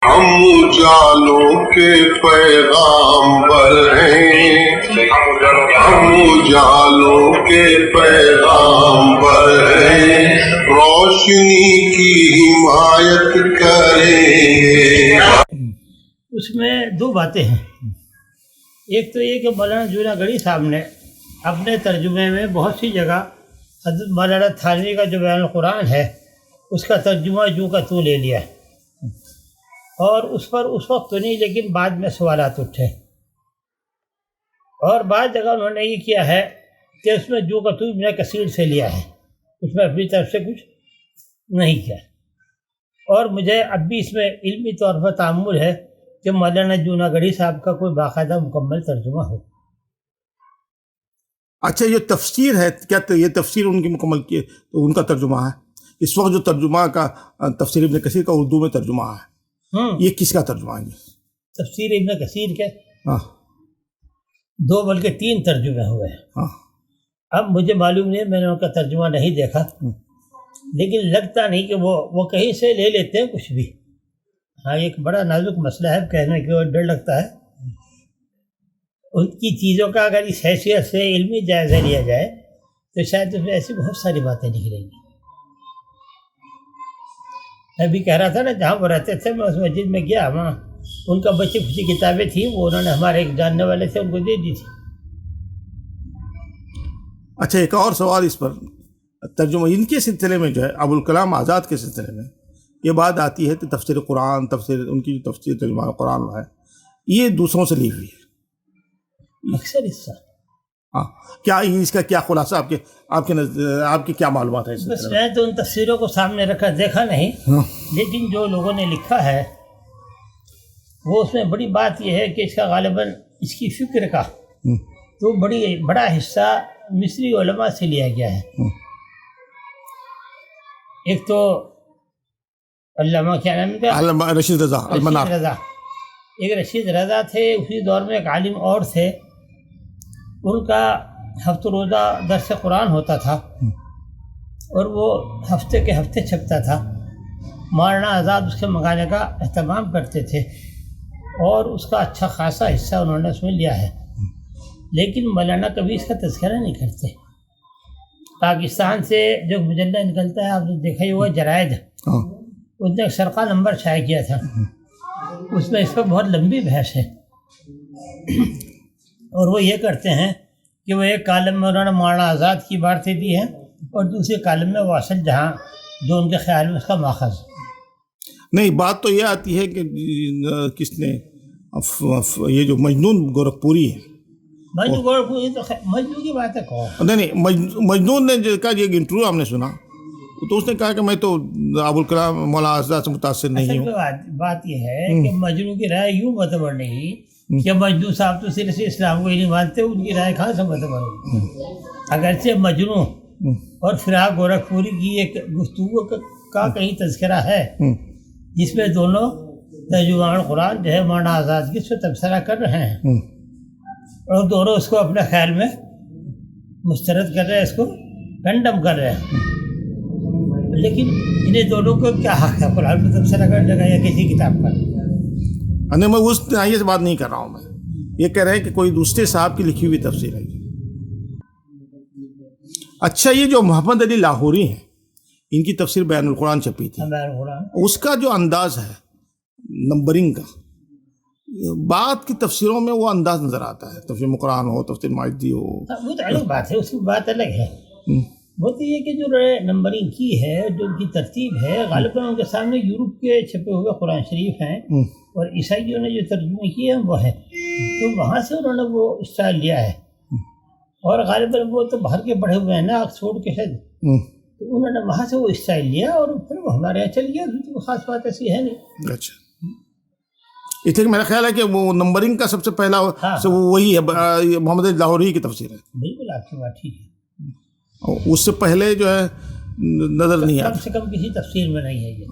ہم اجالوں کے پیغامبر ہیں، ہم اجالوں کے پیغامبر ہیں، روشنی کی حمایت کریں گے۔ اس میں دو باتیں ہیں، ایک تو یہ کہ مولانا جوناگڑھی صاحب نے اپنے ترجمے میں بہت سی جگہ حضرت مولانا تھانوی کا جو بیان القرآن ہے اس کا ترجمہ جو کا تو لے لیا، اور اس پر اس وقت تو نہیں لیکن بعد میں سوالات اٹھے، اور بعض جگہ انہوں نے یہ کیا ہے کہ اس میں جو کا تو ابن کثیر سے لیا ہے، اس میں اپنی طرف سے کچھ نہیں کیا، اور مجھے اب بھی اس میں علمی طور پر تأمل ہے کہ مولانا جوناگڑھی صاحب کا کوئی باقاعدہ مکمل ترجمہ ہو۔ اچھا، یہ تفسیر ہے کیا؟ یہ تفسیر ان کی مکمل کی تو ان کا ترجمہ ہے؟ اس وقت جو ترجمہ کا تفسیر ابن کثیر کا اردو میں ترجمہ ہے، یہ کس کا ترجمہ ہے؟ تفسیر ابن کثیر کے ہاں، 2 بلکہ 3 ترجمے ہوئے ہیں۔ ہاں، اب مجھے معلوم نہیں، میں نے ان کا ترجمہ نہیں دیکھا، لیکن لگتا نہیں کہ وہ کہیں سے لے لیتے ہیں کچھ بھی۔ ہاں، ایک بڑا نازک مسئلہ ہے، کہنے کے ڈر لگتا ہے ان کی چیزوں کا، اگر اس حیثیت سے علمی جائزہ لیا جائے تو شاید اس میں ایسی بہت ساری باتیں نکلیں گی۔ میں بھی کہہ رہا تھا نا، جہاں وہ رہتے تھے میں اس مسجد میں گیا، وہاں ان کا بچی کچھ کتابیں تھیں، وہ انہوں نے ہمارے ایک جاننے والے تھے ان کو دے دی تھی۔ اچھا، ایک اور سوال اس پر، ترجمہ ان کے سلسلے میں جو ہے ابوالکلام آزاد کے سلسلے میں یہ بات آتی ہے کہ تفسیر قرآن، تفسیر ان کی جو تفسیر ترجمہ قرآن ہے یہ دوسروں سے لی ہوئی ہے اکثر حصہ۔ ہاں، کیا اس کا کیا خلاصہ آپ کی کیا معلومات ہے اس بس سلسلے میں؟ میں تو ان تفسیروں کو سامنے رکھا دیکھا نہیں، لیکن جو لوگوں نے لکھا ہے وہ اس میں بڑی بات یہ ہے کہ اس کا غالباً اس کی فکر کا تو بڑا حصہ مصری علماء سے لیا گیا ہے۔ ایک تو علامہ کیا نام ہے، علامہ رشید رضا المنار، ایک رشید رضا تھے، اسی دور میں ایک عالم اور تھے، ان کا ہفتہ روزہ درس قرآن ہوتا تھا اور وہ ہفتے کے ہفتے چھپتا تھا۔ مولانا آزاد اس کے منگانے کا اہتمام کرتے تھے اور اس کا اچھا خاصا حصہ انہوں نے اس میں لیا ہے، لیکن مولانا کبھی اس کا تذکرہ نہیں کرتے۔ پاکستان سے جو مجلہ نکلتا ہے، آپ نے دیکھا ہی ہوا جرائد، اس نے ایک سرقہ نمبر شائع کیا تھا، اس میں اس پر بہت لمبی بحث ہے، اور وہ یہ کرتے ہیں کہ وہ ایک کالم میں انہوں نے مولانا آزاد کی باتیں دی ہیں اور دوسرے کالم میں واصل جہاں جو ان کے خیال میں اس کا ماخذ۔ نہیں، بات تو یہ آتی ہے کہ کس نے یہ جو مجنون گورکھپوری ہے، مجنون گورکھپوری تو مجنون کی بات ہے کون؟ نہیں، مجنون نے جو کہا، یہ انٹرویو ہم نے سنا تو اس نے کہا کہ میں تو ابوالکلام مولانا آزاد سے متاثر نہیں ہوں۔ بات یہ ہے کہ مجنون کی رائے یوں معتبر نہیں کہ مجنون صاحب تو صرف اسلام کو ہی نہیں مانتے، ان کی رائے کہاں سے معتبر ہوگی؟ اگرچہ مجنون اور فراق گورکھپوری کی ایک گفتگو کا کہیں تذکرہ ہے جس میں دونوں ترجمان قرآن جو ہے مولانا آزاد کی اس پہ تبصرہ کر رہے ہیں اور دونوں اس کو اپنے خیال میں مسترد کر رہے ہیں، اس کو کنڈم کر رہے ہیں، لیکن انہیں دونوں کو کیا حق ہے قرآن پہ تبصرہ کرنے کا یا کسی کتاب پر؟ نہیں، میں اس ناحیے سے بات نہیں کر رہا ہوں، میں یہ کہہ رہے ہیں کہ کوئی دوسرے صاحب کی لکھی ہوئی تفسیر ہے۔ اچھا، یہ جو محمد علی لاہوری ہیں، ان کی تفسیر بیان القرآن چھپی تھی، اس کا جو انداز ہے نمبرنگ کا، بعد کی تفسیروں میں وہ انداز نظر آتا ہے، تفسیر قرآن ہو، تفسیر ماجدی ہو، وہ تو الگ بات ہے، اس کی بات الگ ہے۔ وہ تو یہ کہ جو نمبرنگ کی ہے، جو ان کی ترتیب ہے، غالباً ان کے سامنے یورپ کے چھپے ہوئے قرآن شریف ہیں اور عیسائیوں نے جو ترجمے کیے ہیں وہ ہے، تو وہاں سے انہوں نے وہ اسٹائل لیا ہے، اور غالباً وہ تو باہر کے پڑھے ہوئے ہیں نا، آکسفورڈ کے شاید، تو انہوں نے وہاں سے وہ اسٹائل لیا اور پھر وہ ہمارے یہاں چل گیا، تو خاص بات ایسی ہے نہیں۔ اچھا، اس لیے میرا خیال ہے کہ وہ نمبرنگ کا سب سے پہلا وہی ہے، محمد علی لاہوری کی تفسیر ہے۔ بالکل آپ کی بات ٹھیک ہے، اس سے پہلے جو ہے نظر نہیں آتا، کم سے کم کسی تفسیر میں نہیں ہے یہ۔